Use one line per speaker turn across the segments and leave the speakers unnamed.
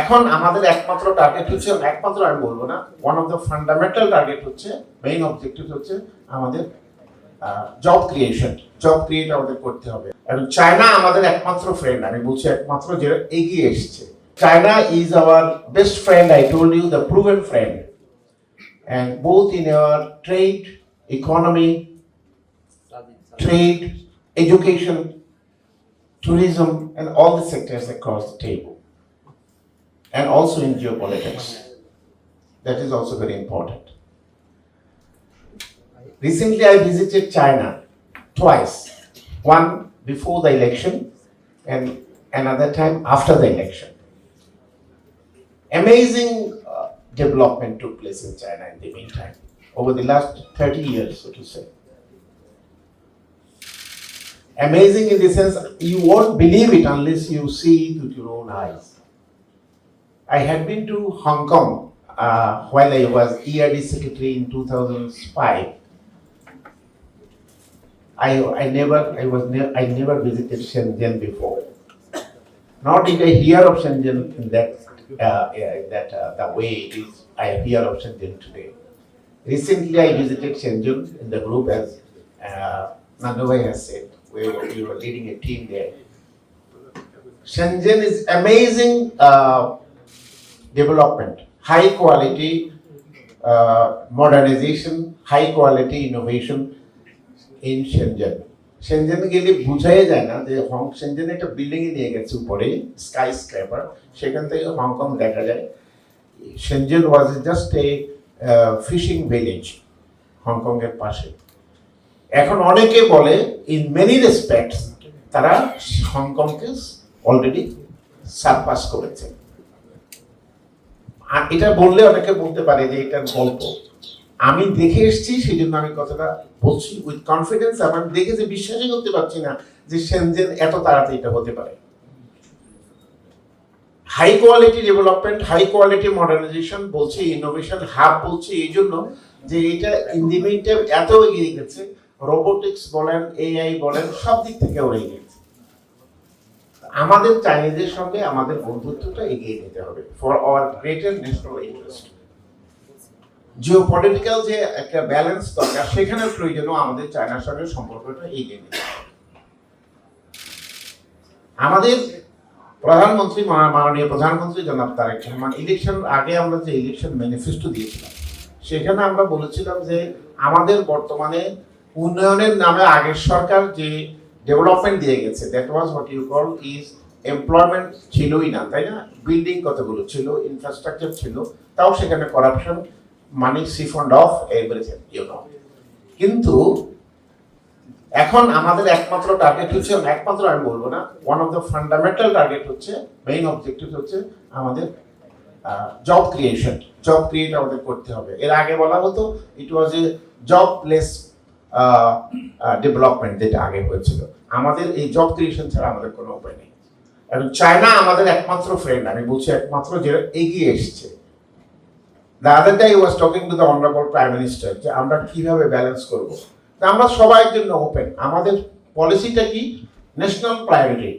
এখন আমাদের একমাত্র টার্গেট হচ্ছে, একমাত্র আমি বলবো না, one of the fundamental target হচ্ছে, মেইন অবজেক্টিভ হচ্ছে আমাদের জব ক্রিয়েশন। জব ক্রিয়েট আমাদের করতে হবে। এবং চায়না আমাদের একমাত্র ফ্রেন্ড, আমি বলছি একমাত্র, যে এগিয়ে এসছে। China is our best friend, I told you, the proven friend. And both in our trade, economy, trade, education, tourism, and all the sectors across the table. And also in geopolitics. That is also very important. Recently I visited China twice. One before the election and another time after the election. Amazing development took place in China in the meantime, over the last 30 years, so to say. Amazing in the sense, you won't believe it unless you see it with your own eyes. I had been to Hong Kong while I was ERD secretary in 2005. I never visited Shenzhen before. Nor did I hear of Shenzhen in the way it is. I hear of Shenzhen today. Recently, I visited Shenzhen in the group, as Nandubhai has said. We were leading a team there. Shenzhen is amazing development, high quality modernization, high quality innovation in Shenzhen. Shenzhen গেলে বোঝাই যায় না যে Shenzhen একটা building এ নিয়ে গেছে উপরে, sky scraper, সেখান থেকে হংকং দেখা যায়। Shenzhen was just a fishing village Hong Kong এর পাশে। এখন অনেকে বলে ইন মেনি রেসপেক্টস তারা হংকংকে অলরেডি সারপাস করেছে। আর এটা বললে অনেকে বলতে পারে যে এটা গল্প। আমি দেখে এসেছি, সেই জন্য আমি কথাটা বলছি উইথ কনফিডেন্স। আমার দেখে যে বিশ্বাসই করতে পারছি না যে Shenzhen এত তাড়াতাড়ি এটা হতে পারে। High quality development, high quality modernization বলছি, ইনোভেশন হাব বলছি এই জন্য যে এটা ইন দি মিন টাইম এত এগিয়ে গেছে, রোবোটিক্স বলেন, এআই বলেন, সব দিক থেকে ওরা এগিয়ে গেছে। আমাদের চাইনিজের সঙ্গে আমাদের বন্ধুত্বটা এগিয়ে নিতে হবে for our greater national interest. Geopolitical যে একটা ব্যালেন্স দরকার, সেখানে প্রয়োজনও আমাদের চায়নার সঙ্গে সম্পর্কটা এগিয়ে নিতে হবে। আমাদের প্রধানমন্ত্রী, মাননীয় প্রধানমন্ত্রী জনাব তারেক রহমান, ইলেকশন আগে আমরা যে ইলেকশন ম্যানিফেস্টো দিয়েছিলাম, সেখানে আমরা বলেছিলাম যে আমাদের বর্তমানে উন্নয়নের নামে আগের সরকার যে ডেভেলপমেন্ট দিয়ে গেছে, that was what you call is employment ছিলই না, তাই না? বিল্ডিং কতগুলো ছিল, ইনফ্রাস্ট্রাকচার ছিল, তাও সেখানে corruption, money siphoned off everything, you know. কিন্তু এখন আমাদের একমাত্র টার্গেট হচ্ছে, একমাত্র আমি বলবো না, one of the fundamental target হচ্ছে, মেইন অবজেক্টিভ হচ্ছে আমাদের জব ক্রিয়েশন। জব ক্রিয়েট আমাদের করতে হবে। এর আগে বলা হতো ইট ওয়াজ এ জবলেস ডেভেলপমেন্ট, যেটা আগে হয়েছিল। আমাদের এই জব ক্রিয়েশন ছাড়া আমাদের কোনো উপায় নেই। এবং চায়না আমাদের একমাত্র ফ্রেন্ড, আমি বলছি একমাত্র, যেটা এগিয়ে এসছে। The other day I was talking to the Honorable Prime Minister যে আমরা কিভাবে ব্যালেন্স করব। আমরা সবার জন্য ওপেন। আমাদের পলিসিটা কি? National priority,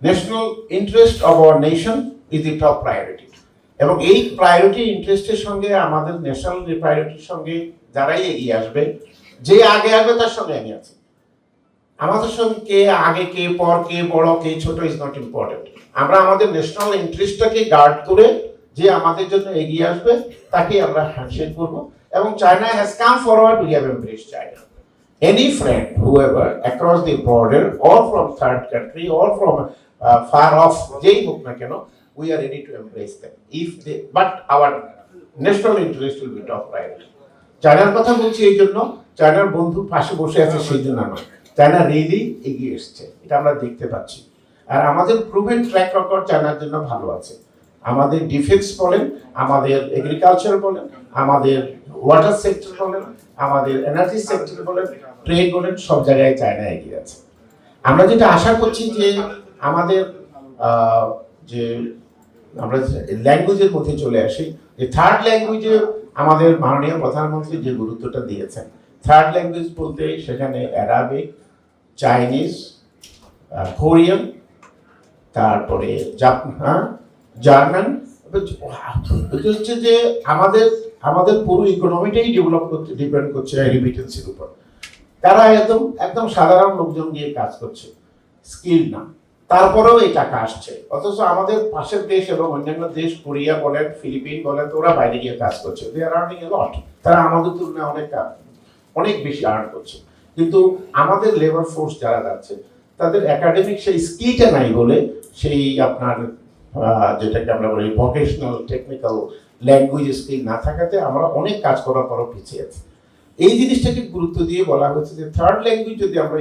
national interest of our nation is the top priority. এবং এই প্রায়োরিটি ইন্টারেস্টের সঙ্গে আমাদের ন্যাশনাল প্রায়োরিটির সঙ্গে যারাই এগিয়ে আসবে, যে আগে আসবে তার সঙ্গে আমি আছি। আমাদের সঙ্গে কে আগে, কে পর, কে বড়, কে ছোট ইজ নট ইম্পর্টেন্ট। আমরা আমাদের ন্যাশনাল ইন্টারেস্টটাকে গার্ড করে যে আমাদের জন্য এগিয়ে আসবে তাকে আমরা হ্যান্ডশেক করব। এবং China has come forward, we have embraced China. Any friend, whoever, across the border or from third country or from far off, যেই হোক না কেন, we are ready to embrace them. But our national interest will be top priority. চায়নার কথা বলছি এই জন্য, চায়নার বন্ধু পাশে বসে আছে সেই জন্য নয়, চায়না রিয়েলি এগিয়ে এসছে, এটা আমরা দেখতে পাচ্ছি। আর আমাদের প্রুভেন ট্র্যাক রেকর্ড চায়নার জন্য ভালো আছে। আমাদের ডিফেন্স বলেন, আমাদের এগ্রিকালচার বলেন, আমাদের ওয়াটার সেক্টর বলেন, আমাদের এনার্জি সেক্টর বলেন, ট্রেড বলেন, সব জায়গায় চায়না এগিয়ে আছে। আমরা যেটা আশা করছি যে আমাদের যে আমরা ল্যাঙ্গুয়েজের মধ্যে চলে আসি, যে থার্ড ল্যাঙ্গুয়েজে আমাদের মাননীয় প্রধানমন্ত্রী যে গুরুত্বটা দিয়েছেন, থার্ড ল্যাঙ্গুয়েজ বলতে সেখানে অ্যারাবিক, চাইনিজ, কোরিয়ান, তারপরে জার্মান, এটা হচ্ছে যে আমাদের আমাদের পুরো ইকোনমিটাই ডেভেলপ করতে ডিপেন্ড করছে রিমিটেন্সের উপর। তারা একদম একদম সাধারণ লোকজন দিয়ে কাজ করছে, স্কিল না, তারপরেও এই টাকা আসছে। অথচ আমাদের পাশের দেশ এবং অন্যান্য দেশ, কোরিয়া বলেন, ফিলিপিন বলেন, ওরা বাইরে গিয়ে কাজ করছে, দে আর আর্নিং এ লট। তারা আমাদের তুলনায় অনেক বেশি আর্ন করছে। কিন্তু আমাদের লেবার ফোর্স যারা যাচ্ছে তাদের একাডেমিক সেই স্কিলটা নাই বলে, সেই আপনার যেটাকে আমরা বলি ভোকেশনাল টেকনিক্যাল ল্যাঙ্গুয়েজ স্কিল না থাকাতে আমরা অনেক কাজ করার পরও পিছিয়ে আছি। এই জিনিসটাকে গুরুত্ব দিয়ে বলা হচ্ছে যে থার্ড ল্যাঙ্গুয়েজ যদি আমরা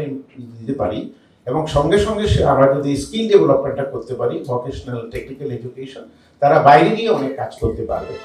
দিতে পারি এবং সঙ্গে সঙ্গে আমরা যদি স্কিল ডেভেলপমেন্টটা করতে পারি, ভোকেশনাল টেকনিক্যাল এডুকেশন, তারা বাইরে গিয়ে অনেক কাজ করতে পারবে।